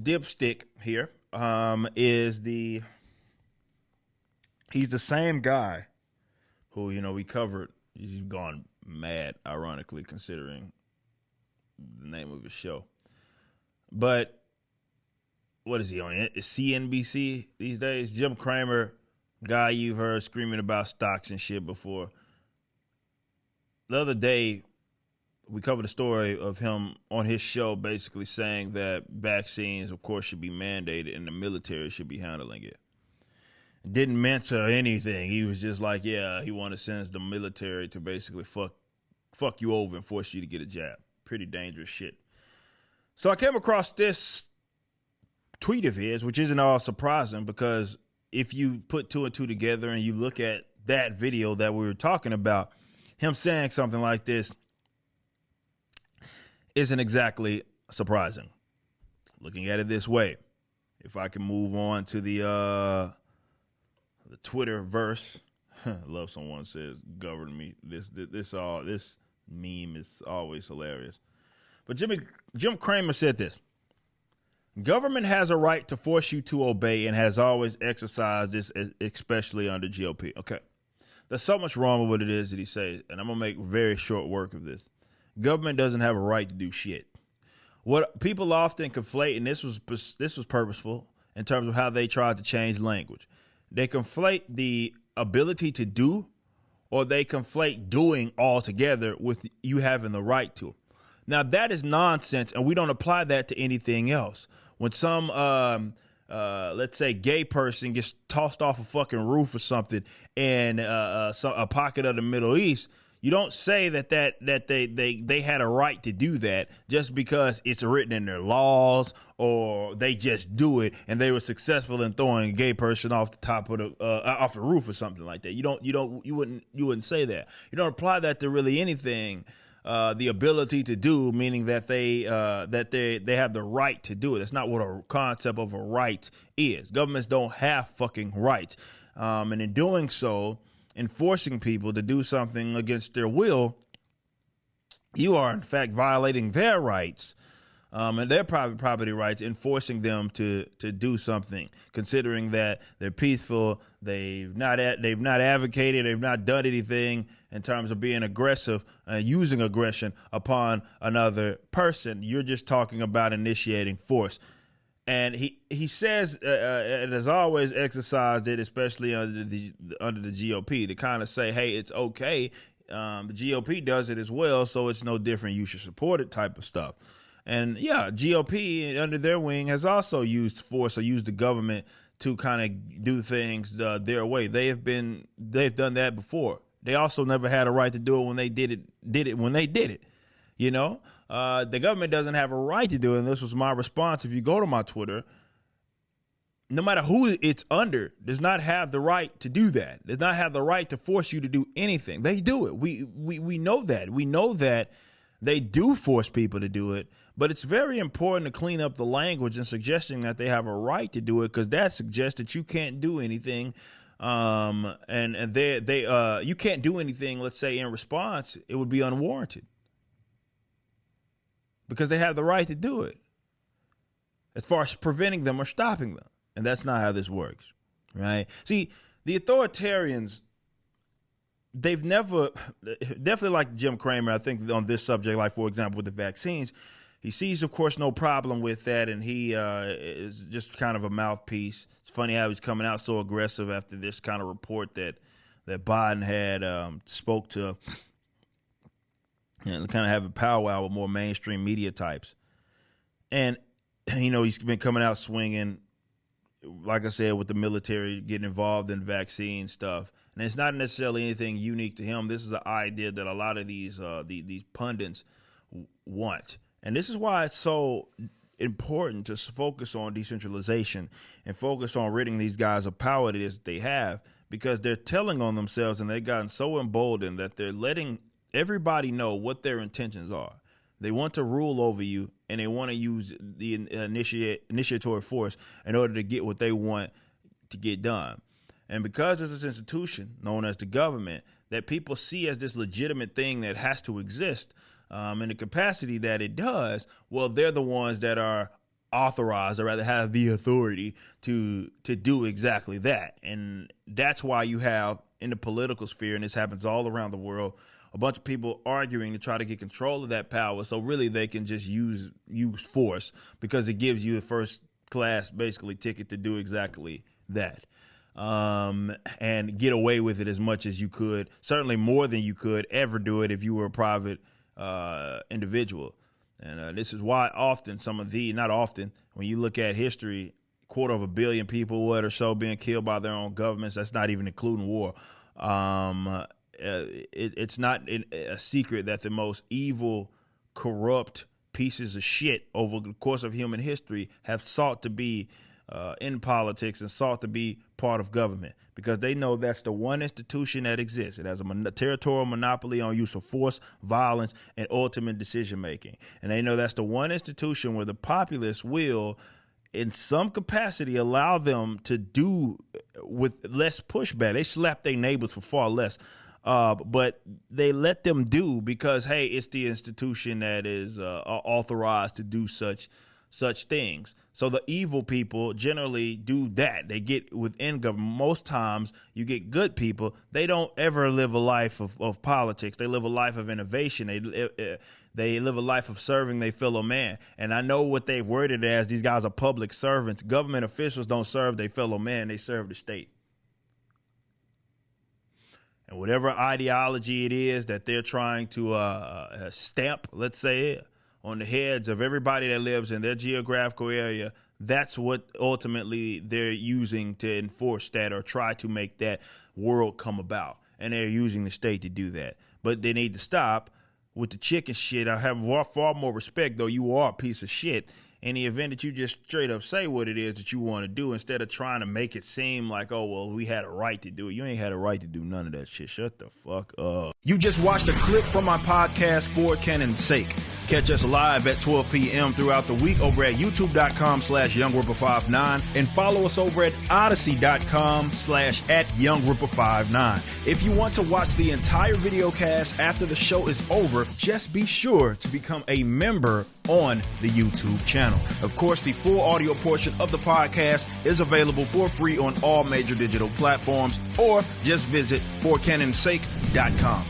dipstick here is he's the same guy who we covered. He's gone mad, ironically, considering the name of his show. But what is he on? CNBC these days? Jim Cramer, guy you've heard screaming about stocks and shit before. The other day, we covered a story of him on his show basically saying that vaccines, of course, should be mandated and the military should be handling it. Didn't mention anything. He was just like, yeah, he wanted to send the military to basically fuck you over and force you to get a jab. Pretty dangerous shit. So I came across this tweet of his, which isn't all surprising because if you put two and two together and you look at that video that we were talking about, him saying something like this isn't exactly surprising. Looking at it this way, if I can move on to the Twitter verse, I love someone says govern me. This meme is always hilarious. But Jim Cramer said this: government has a right to force you to obey and has always exercised this, especially under GOP. Okay, there's so much wrong with what it is that he says, and I'm gonna make very short work of this. Government doesn't have a right to do shit. What people often conflate, and this was purposeful in terms of how they tried to change language. They conflate the ability to do, or they conflate doing altogether with you having the right to. Now that is nonsense, and we don't apply that to anything else. When some let's say gay person gets tossed off a fucking roof or something in a pocket of the Middle East, you don't say that they had a right to do that just because it's written in their laws or they just do it and they were successful in throwing a gay person off the top of the off the roof or something like that. You wouldn't say that. You don't apply that to really anything. The ability to do, meaning that they have the right to do it. That's not what a concept of a right is. Governments don't have fucking rights, and in doing so, enforcing people to do something against their will, you are in fact violating their rights and their private property rights, enforcing them to do something, considering that they're peaceful, they've not advocated, they've not done anything in terms of being aggressive, using aggression upon another person. You're just talking about initiating force. And he says it has always exercised it, especially under the GOP, to kind of say, hey, it's okay. The GOP does it as well, so it's no different. You should support it, type of stuff. And yeah, GOP under their wing has also used force or used the government to kind of do things their way. They've done that before. They also never had a right to do it when they did it. You know, the government doesn't have a right to do it. And this was my response. If you go to my Twitter, no matter who it's under, does not have the right to do that. Does not have the right to force you to do anything. They do it. We know that. We know that they do force people to do it. But it's very important to clean up the language and suggesting that they have a right to do it, because that suggests that you can't do anything. And you can't do anything, let's say, in response. It would be unwarranted, because they have the right to do it as far as preventing them or stopping them. And that's not how this works, right? See, the authoritarians, they've never, definitely like Jim Cramer, I think on this subject, like, for example, with the vaccines, he sees, of course, no problem with that, and he is just kind of a mouthpiece. It's funny how he's coming out so aggressive after this kind of report that Biden had spoke to, and kind of have a powwow with more mainstream media types. And, he's been coming out swinging, like I said, with the military getting involved in vaccine stuff. And it's not necessarily anything unique to him. This is an idea that a lot of these pundits want. And this is why it's so important to focus on decentralization and focus on ridding these guys of power that they have, because they're telling on themselves, and they've gotten so emboldened that they're letting everybody know what their intentions are. They want to rule over you, and they want to use the initiatory force in order to get what they want to get done. And because there's this institution known as the government that people see as this legitimate thing that has to exist, in the capacity that it does, well, they're the ones that are authorized, or rather have the authority to do exactly that. And that's why you have in the political sphere, and this happens all around the world, a bunch of people arguing to try to get control of that power, so really they can just use force, because it gives you the first class basically ticket to do exactly that, and get away with it as much as you could, certainly more than you could ever do it if you were a private individual. And this is why often not often, when you look at history, 250 million people, what or so, being killed by their own governments. That's not even including war. It's not a secret that the most evil, corrupt pieces of shit over the course of human history have sought to be in politics and sought to be part of government, because they know that's the one institution that exists. It has a territorial monopoly on use of force, violence, and ultimate decision making. And they know that's the one institution where the populace will, in some capacity, allow them to do with less pushback. They slap their neighbors for far less. But they let them do because, hey, it's the institution that is authorized to do such things. So the evil people generally do that. They get within government. Most times you get good people. They don't ever live a life of politics. They live a life of innovation. They live a life of serving their fellow man. And I know what they've worded as, these guys are public servants. Government officials don't serve their fellow man. They serve the state. And whatever ideology it is that they're trying to stamp, let's say, on the heads of everybody that lives in their geographical area, that's what ultimately they're using to enforce that or try to make that world come about. And they're using the state to do that. But they need to stop with the chicken shit. I have far more respect, though you are a piece of shit, in the event that you just straight up say what it is that you want to do, instead of trying to make it seem like, oh, well, we had a right to do it. You ain't had a right to do none of that shit. Shut the fuck up. You just watched a clip from my podcast, For Cannon's Sake. Catch us live at 12 p.m. throughout the week over at youtube.com/YoungRipper59 and follow us over at odyssey.com/@YoungRipper59. If you want to watch the entire video cast after the show is over, just be sure to become a member on the YouTube channel. Of course, the full audio portion of the podcast is available for free on all major digital platforms, or just visit forcannonsake.com.